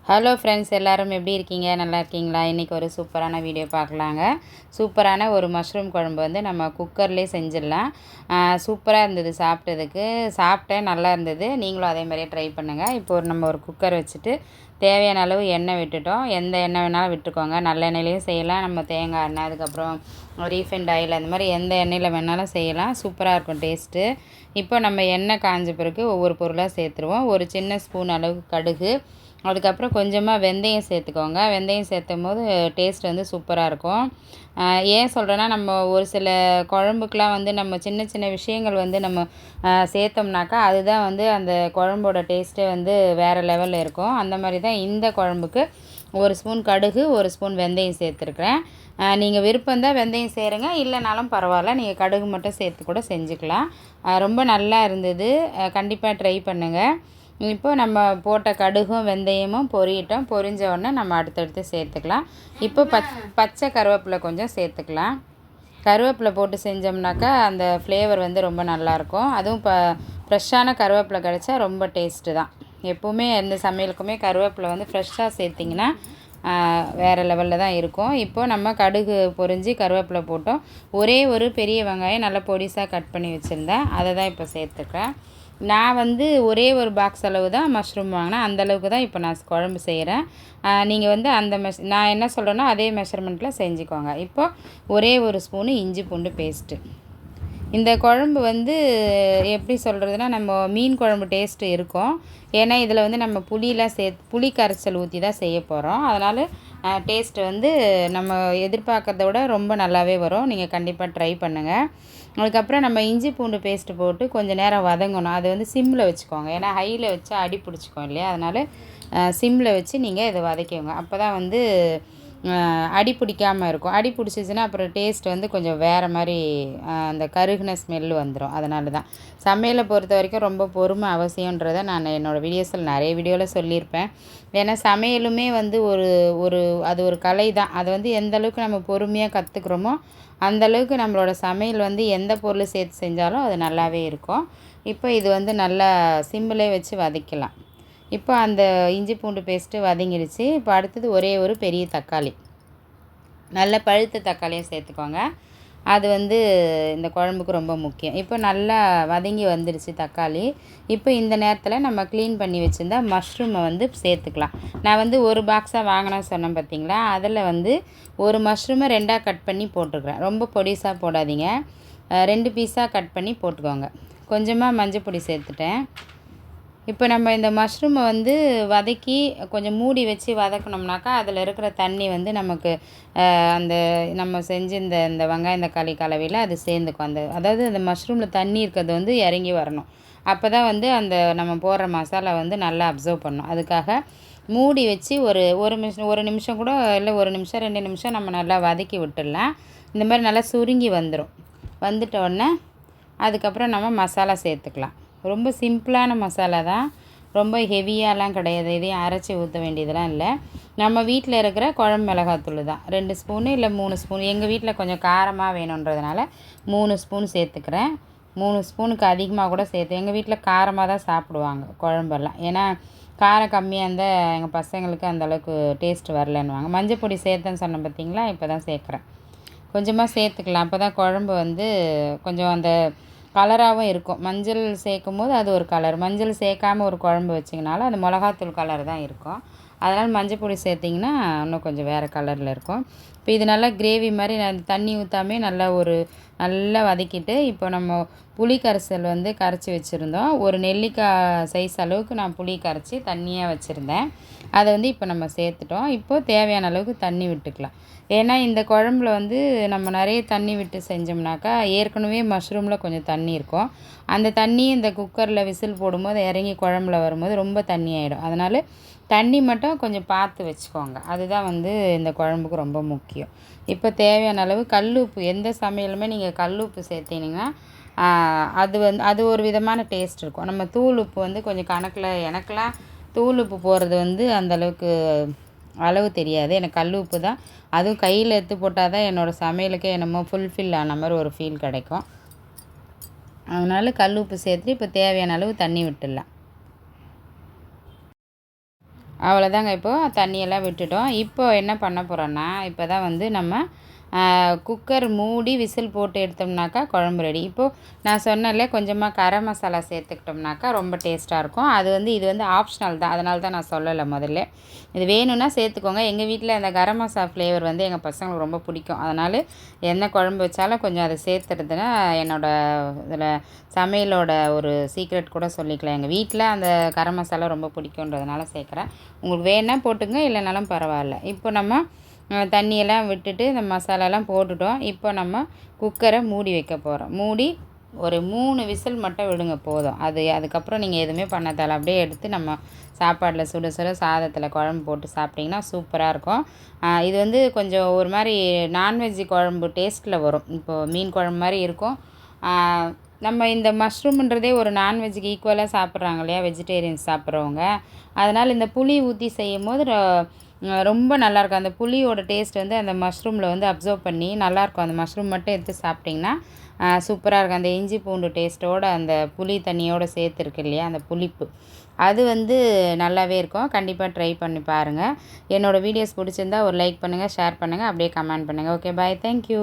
Hello friends, எல்லோரும் எப்படி இருக்கீங்க? நல்லா இருக்கீங்களா? இன்றைக்கி ஒரு சூப்பரான வீடியோ பார்க்கலாங்க. சூப்பரான ஒரு மஷ்ரூம் குழம்பு வந்து நம்ம குக்கர்லேயே செஞ்சிடலாம். சூப்பராக இருந்தது சாப்பிட்டதுக்கு. சாப்பிட்டேன், நல்லா இருந்தது. நீங்களும் அதே மாதிரியே ட்ரை பண்ணுங்கள். இப்போ நம்ம ஒரு குக்கர் வச்சுட்டு தேவையான அளவு எண்ணெய் விட்டுட்டோம். எந்த எண்ணெய் வேணாலும் விட்டுக்கோங்க. நல்ல எண்ணெயிலையும் செய்யலாம், நம்ம தேங்காய் எண்ணெய், அதுக்கப்புறம் ரீஃபைண்ட் ஆயில், அந்த மாதிரி எந்த எண்ணெயில் வேணாலும் செய்யலாம். சூப்பராக இருக்கும் டேஸ்ட்டு. இப்போ நம்ம எண்ணெய் காஞ்ச பிறகு ஒவ்வொரு பொருளாக சேர்த்துருவோம். ஒரு சின்ன ஸ்பூன் அளவுக்கு கடுகு, அதுக்கப்புறம் கொஞ்சமாக வெந்தயம் சேர்த்துக்கோங்க. வெந்தயம் சேர்த்தும் போது டேஸ்ட் வந்து சூப்பராக இருக்கும். ஏன் சொல்கிறேன்னா, நம்ம ஒரு சில குழம்புக்கெலாம் வந்து நம்ம சின்ன சின்ன விஷயங்கள் வந்து நம்ம சேர்த்தோம்னாக்கா அதுதான் வந்து அந்த குழம்போட டேஸ்ட்டே வந்து வேறு லெவலில் இருக்கும். அந்த மாதிரி தான் இந்த குழம்புக்கு ஒரு ஸ்பூன் கடுகு, ஒரு ஸ்பூன் வெந்தயம் சேர்த்துருக்குறேன். நீங்கள் விருப்பம் தான் வெந்தயம் சேருங்க, இல்லைனாலும் பரவாயில்ல. நீங்கள் கடுகு மட்டும் சேர்த்து கூட செஞ்சுக்கலாம். ரொம்ப நல்லா இருந்தது. கண்டிப்பாக ட்ரை பண்ணுங்கள். இப்போ நம்ம போட்ட கடுகும் வெந்தயமும் பொரியட்டும். பொரிஞ்ச உடனே நம்ம அடுத்தடுத்து சேர்த்துக்கலாம். இப்போ பச்சை கருவேப்பிலை கொஞ்சம் சேர்த்துக்கலாம். கருவேப்பிலை போட்டு செஞ்சோம்னாக்கா அந்த ஃப்ளேவர் வந்து ரொம்ப நல்லாயிருக்கும். அதுவும் ஃப்ரெஷ்ஷான கருவேப்பிலை கிடச்சா ரொம்ப டேஸ்ட்டு தான். எப்போவுமே எந்த சமையலுக்குமே கருவேப்பிலை வந்து ஃப்ரெஷ்ஷாக சேர்த்திங்கன்னா வேறு லெவலில் தான் இருக்கும். இப்போது நம்ம கடுகு பொரிஞ்சு கருவேப்பிலை போட்டோம். ஒரே ஒரு பெரிய வெங்காயம் நல்லா பொடிசாக கட் பண்ணி வச்சுருந்தேன். அதை தான் இப்போ சேர்த்துக்கிறேன். நான் வந்து ஒரே ஒரு பாக்ஸ் அளவு தான் மஷ்ரூம் வாங்கினேன். அந்தளவுக்கு தான் இப்போ நான் குழம்பு செய்கிறேன். நீங்கள் வந்து அந்த நான் என்ன சொல்கிறேனோ அதே மெஷர்மெண்ட்டில் செஞ்சுக்கோங்க. இப்போ ஒரே ஒரு ஸ்பூனு இஞ்சி பூண்டு பேஸ்ட்டு. இந்த குழம்பு வந்து எப்படி சொல்கிறதுனா, நம்ம மீன் குழம்பு டேஸ்ட்டு இருக்கும். ஏன்னா இதில் வந்து நம்ம புளியெலாம் புளி கரைசல் ஊற்றி தான் செய்ய போகிறோம். அதனால் டேஸ்ட்டு வந்து நம்ம எதிர்பார்க்கறத விட ரொம்ப நல்லாவே வரும். நீங்கள் கண்டிப்பாக ட்ரை பண்ணுங்கள். அதுக்கப்புறம் நம்ம இஞ்சி பூண்டு பேஸ்ட்டு போட்டு கொஞ்சம் நேரம் வதங்கணும். அது வந்து சிம்மில் வச்சுக்கோங்க. ஏன்னா ஹையில் வச்சா அடி பிடிச்சிக்கும் இல்லையா? அதனால் சிம்மில் வச்சு நீங்கள் இதை வதக்கிக்கோங்க. அப்போ தான் வந்து அடி பிடிக்காமல் இருக்கும். அடி பிடிச்சிச்சின்னா அப்புறம் டேஸ்ட் வந்து கொஞ்சம் வேறு மாதிரி அந்த கருகின ஸ்மெல் வந்துடும். அதனால தான் சமையலை பொறுத்த வரைக்கும் ரொம்ப பொறுமை அவசியன்றதை நான் என்னோடய வீடியோஸில் நிறைய வீடியோவில் சொல்லியிருப்பேன். ஏன்னா சமையலுமே வந்து அது ஒரு கலை தான். அது வந்து எந்த அளவுக்கு நம்ம பொறுமையாக கற்றுக்குறோமோ அந்தளவுக்கு நம்மளோட சமையல் வந்து எந்த பொருள் சேர்த்து செஞ்சாலும் அது நல்லாவே இருக்கும். இப்போ இது வந்து நல்லா சிம்மிலே வச்சு வதக்கலாம். இப்போ அந்த இஞ்சி பூண்டு பேஸ்ட்டு வதங்கிடுச்சு. இப்போ அடுத்தது ஒரே ஒரு பெரிய தக்காளி, நல்ல பழுத்த தக்காளியும் சேர்த்துக்கோங்க. அது வந்து இந்த குழம்புக்கு ரொம்ப முக்கியம். இப்போ நல்லா வதங்கி வந்துடுச்சு தக்காளி. இப்போ இந்த நேரத்தில் நம்ம க்ளீன் பண்ணி வச்சுருந்தா மஷ்ரூமை வந்து சேர்த்துக்கலாம். நான் வந்து ஒரு பாக்ஸாக வாங்கினேன் சொன்னேன் பார்த்தீங்களா? அதில் வந்து ஒரு மஷ்ரூமை 2ஆக கட் பண்ணி போட்டுருக்குறேன். ரொம்ப பொடிசாக போடாதீங்க, 2 பீஸாக கட் பண்ணி போட்டுக்கோங்க. கொஞ்சமாக மஞ்சள் பொடி சேர்த்துட்டேன். இப்போ நம்ம இந்த மஷ்ரூமை வந்து வதக்கி கொஞ்சம் மூடி வச்சு வதக்கினோம்னாக்கா அதில் இருக்கிற தண்ணி வந்து நமக்கு அந்த நம்ம செஞ்சு இந்த வெங்காயம் தக்காளி கலவையில் அது சேர்ந்துக்கும். அதாவது அந்த மஷ்ரூமில் தண்ணி இருக்கிறது வந்து இறங்கி வரணும். அப்போ தான் வந்து அந்த நம்ம போடுற மசாலா வந்து நல்லா அப்சர்வ் பண்ணணும். அதுக்காக மூடி வச்சு ஒரு நிமிஷம் கூட இல்லை, 1 நிமிஷம் 2 நிமிஷம் நம்ம நல்லா வதக்கி விட்டுடலாம். இந்த மாதிரி நல்லா சுருங்கி வந்துடும். வந்துட்ட உடனே அதுக்கப்புறம் நம்ம மசாலா சேர்த்துக்கலாம். ரொம்ப சிம்பிளான மசாலா தான், ரொம்ப ஹெவியாலாம் கிடையாது. இதையும் அரைச்சி ஊற்ற வேண்டியதெல்லாம் இல்லை. நம்ம வீட்டில் இருக்கிற குழம்பு மிளகாத்தூள் தான். 2 ஸ்பூனு இல்லை 3 ஸ்பூன். எங்கள் வீட்டில் கொஞ்சம் காரமாக வேணுன்றதுனால 3 ஸ்பூன் சேர்த்துக்கிறேன். 3 ஸ்பூனுக்கு அதிகமாக கூட சேர்த்து, எங்கள் வீட்டில் காரமாக தான் சாப்பிடுவாங்க குழம்பெல்லாம். ஏன்னா காரம் கம்மியாக இருந்தால் எங்கள் பசங்களுக்கு அந்தளவுக்கு டேஸ்ட் வரலன்னுவாங்க. மஞ்சள் பொடி சேர்த்தேன்னு சொன்னேன் பார்த்தீங்களா? இப்போ தான் சேர்க்குறேன். கொஞ்சமாக சேர்த்துக்கலாம். அப்போ தான் குழம்பு வந்து கொஞ்சம் அந்த கலராகவும் இருக்கும். மஞ்சள் சேர்க்கும் போது அது ஒரு கலர். மஞ்சள் சேர்க்காமல் ஒரு குழம்பு வச்சிங்கனாலும் அது மிளகாத்தூள் கலர் தான் இருக்கும். அதனால் மஞ்சள் பொடி சேர்த்திங்கன்னா இன்னும் கொஞ்சம் வேறு கலரில் இருக்கும். இப்போ இது நல்லா கிரேவி மாதிரி நான் தண்ணி ஊற்றாமே நல்லா வதக்கிட்டு, இப்போ நம்ம புளி கரைசல் வந்து கரைச்சி வச்சுருந்தோம். ஒரு நெல்லிக்காய் சைஸ் அளவுக்கு நான் புளி கரைச்சி தண்ணியாக வச்சுருந்தேன். அதை வந்து இப்போ நம்ம சேர்த்துட்டோம். இப்போது தேவையான அளவுக்கு தண்ணி விட்டுக்கலாம். ஏன்னா இந்த குழம்புல வந்து நம்ம நிறைய தண்ணி விட்டு செஞ்சோம்னாக்கா ஏற்கனவே மஷ்ரூமில் கொஞ்சம் தண்ணி இருக்கும். அந்த தண்ணி இந்த குக்கரில் விசில் போடும்போது இறங்கி குழம்புல வரும்போது ரொம்ப தண்ணி ஆகிடும். அதனால் தண்ணி மட்டும் கொஞ்சம் பார்த்து வச்சுக்கோங்க. அதுதான் வந்து இந்த குழம்புக்கு ரொம்ப முக்கியம். இப்போ தேவையான அளவு கல் உப்பு, எந்த சமையலுமே நீங்கள் கல் உப்பு சேர்த்திங்கன்னா அது ஒரு விதமான டேஸ்ட் இருக்கும். நம்ம தூள் உப்பு வந்து கொஞ்சம் கணக்கில், எனக்கெலாம் தூள் உப்பு போடுறது வந்து அந்தளவுக்கு அளவு தெரியாது. எனக்கு கல் உப்பு தான், அதுவும் கையில் எடுத்து போட்டால் தான் என்னோடய சமையலுக்கே என்னமோ ஃபுல்ஃபில் ஆன மாதிரி ஒரு ஃபீல் கிடைக்கும். அதனால் கல் உப்பு சேர்த்து இப்போ தேவையான அளவு தண்ணி விட்டுடலாம். அவ்வளோதாங்க. இப்போது தண்ணியெல்லாம் விட்டுட்டோம். இப்போ என்ன பண்ண போகிறோன்னா, இப்போ தான் வந்து நம்ம குக்கர் மூடி விசில் போட்டு எடுத்தோம்னாக்கா குழம்பு ரெடி. இப்போது நான் சொன்னேன்ல கொஞ்சமாக கரம் மசாலா சேர்த்துக்கிட்டோம்னாக்கா ரொம்ப டேஸ்ட்டாக இருக்கும். அது வந்து இது வந்து ஆப்ஷனல் தான். அதனால தான் நான் சொல்லலை முதல்ல. இது வேணும்னா சேர்த்துக்கோங்க. எங்கள் வீட்டில் அந்த கரம் மசாலா ஃப்ளேவர் வந்து எங்கள் பசங்களுக்கு ரொம்ப பிடிக்கும். அதனால் என்ன குழம்பு வச்சாலும் கொஞ்சம் அதை சேர்த்துறதுன்னா என்னோடய இதில் சமையலோட ஒரு சீக்ரெட் கூட சொல்லிக்கலாம். எங்கள் வீட்டில் அந்த கரம் மசாலா ரொம்ப பிடிக்குன்றதுனால சேர்க்குறேன். உங்களுக்கு வேணால் போட்டுங்க, இல்லைனாலும் பரவாயில்ல. இப்போ நம்ம தண்ணியெல்லாம் விட்டுட்டு இந்த மசாலாலாம் போட்டுட்டோம். இப்போ நம்ம குக்கரை மூடி வைக்க போகிறோம். மூடி ஒரு 3 விசில் மட்டும் விடுங்க போதும். அதுக்கப்புறம் நீங்கள் எதுவுமே பண்ண தேவையில்ல. அப்படியே எடுத்து நம்ம சாப்பாட்டில் சுட சுட சாதத்தில் குழம்பு போட்டு சாப்பிட்டிங்கன்னா சூப்பராக இருக்கும். இது வந்து கொஞ்சம் ஒரு மாதிரி நான்வெஜ் குழம்பு டேஸ்ட்டில் வரும். இப்போது மீன் குழம்பு மாதிரி இருக்கும். நம்ம இந்த மஷ்ரூம்ன்றதே ஒரு நான்வெஜ்ஜுக்கு ஈக்குவலாக சாப்பிட்றாங்க இல்லையா, வெஜிடேரியன்ஸ் சாப்பிட்றவங்க. அதனால் இந்த புளி ஊற்றி செய்யும்போது ரொம்ப நல்லாயிருக்கும். அந்த புளியோட டேஸ்ட் வந்து அந்த மஷ்ரூமில் வந்து அப்சர்வ் பண்ணி நல்லாயிருக்கும். அந்த மஷ்ரூம் மட்டும் எடுத்து சாப்பிட்டிங்கன்னா சூப்பராக இருக்கும். அந்த இஞ்சி பூண்டு டேஸ்ட்டோடு அந்த புளி தண்ணியோடு சேர்த்துருக்கு இல்லையா, அந்த புளிப்பு அது வந்து நல்லாவே இருக்கும். கண்டிப்பாக ட்ரை பண்ணி பாருங்கள். என்னோடய வீடியோஸ் பிடிச்சிருந்தா ஒரு லைக் பண்ணுங்கள், ஷேர் பண்ணுங்கள், அப்படியே கமெண்ட் பண்ணுங்கள். ஓகே, பாய், தேங்க்யூ.